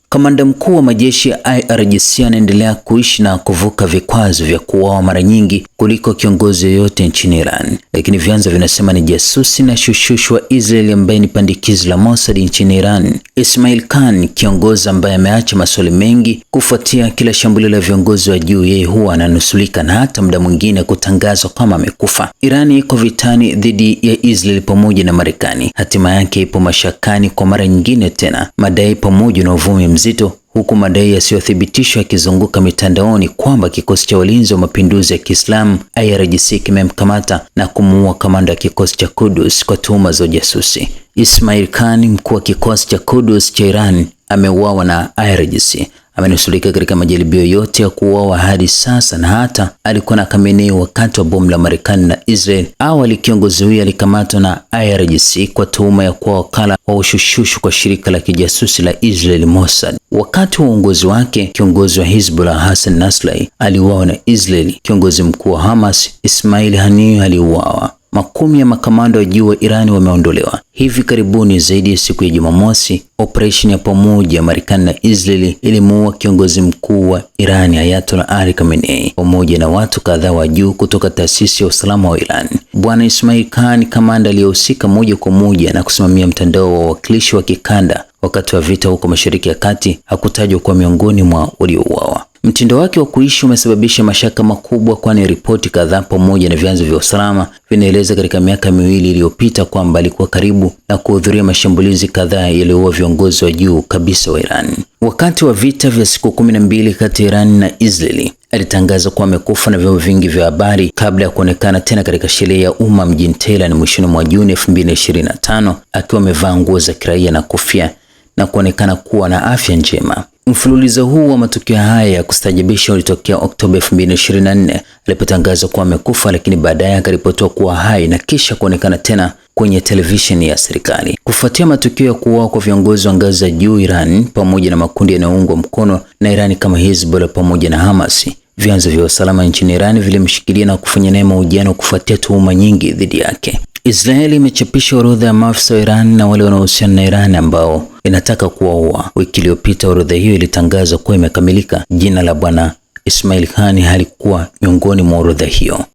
Kamanda mkuu wa majeshi ya IRGC anaendelea kuishi na kuvuka vikwazo vya kuuawa mara nyingi kuliko kiongozi yoyote nchini Iran, lakini vyanzo vinasema ni jasusi na shushushu wa Israel ambaye ni pandikizi la Mossad nchini Iran. Ismail Khan, kiongozi ambaye ameacha maswali mengi kufuatia kila shambulio la viongozi wa juu, yeye huwa ananusulika na hata muda mwingine kutangazwa kama amekufa. Iran iko vitani dhidi ya Israel pamoja na Marekani. Hatima yake ipo mashakani kwa mara nyingine tena, madai pamoja na uvumi mzito, huku madai yasiyothibitishwa yakizunguka mitandaoni kwamba kikosi cha walinzi wa mapinduzi ya Kiislamu IRGC kimemkamata na kumuua kamanda wa kikosi cha Quds kwa tuhuma za ujasusi. Ismail Khan, mkuu wa kikosi cha Quds cha Iran, ameuawa na IRGC. Amenusurika katika majaribio yote ya kuuawa hadi sasa, na hata alikuwa na Khamenei wakati wa bomu la Marekani na Israel. Awali kiongozi huyo alikamatwa na IRGC kwa tuhuma ya kuwa wakala wa ushushushu kwa shirika la kijasusi la Israel Mossad. Wakati wa uongozi wake, kiongozi wa Hezbollah Hassan Nasrallah aliuawa na Israel. Kiongozi mkuu wa Hamas Ismail Haniyeh aliuawa. Makumi ya makamanda wa juu wa Irani wameondolewa. Hivi karibuni, zaidi ya siku ya Jumamosi, operation ya pamoja Marekani na Israel ilimuua kiongozi mkuu wa Irani Ayatollah Ali Khamenei pamoja na watu kadhaa wa juu kutoka taasisi ya usalama wa Iran. Bwana Ismail Khan, kamanda aliyehusika moja kwa moja na kusimamia mtandao wa wawakilishi wa kikanda wakati wa vita huko Mashariki ya Kati, hakutajwa kuwa miongoni mwa waliouawa. Mtindo wake wa kuishi umesababisha mashaka makubwa, kwani ripoti kadhaa pamoja na vyanzo vya usalama vinaeleza katika miaka miwili iliyopita kwamba alikuwa karibu na kuhudhuria mashambulizi kadhaa yaliyoua viongozi wa juu kabisa wa Iran. Wakati wa vita vya siku 12 kati ya Iran na Israeli, alitangaza kuwa amekufa na vyombo vingi vya habari kabla ya kuonekana tena katika sherehe ya umma mjini Tehran mwishoni mwa Juni 2025 akiwa amevaa nguo za kiraia na kofia na kuonekana kuwa na afya njema. Mfululizo huu wa matukio haya ya kustajabisha ulitokea Oktoba 2024 alipotangaza kuwa amekufa, lakini baadaye akaripotiwa kuwa hai na kisha kuonekana tena kwenye televisheni ya serikali. Kufuatia matukio ya kuuawa kwa viongozi wa ngazi za juu Iran pamoja na makundi yanayoungwa mkono na Iran kama Hezbollah pamoja na Hamas, vyanzo vya usalama nchini Iran vilimshikilia na kufanya naye mahojiano kufuatia tuhuma nyingi dhidi yake. Israeli imechapisha orodha ya maafisa wa Iran na wale wanaohusiana na Iran ambao inataka kuwaua. Wiki iliyopita orodha hiyo ilitangazwa kuwa imekamilika. Jina la bwana Ismail Khan halikuwa miongoni mwa orodha hiyo.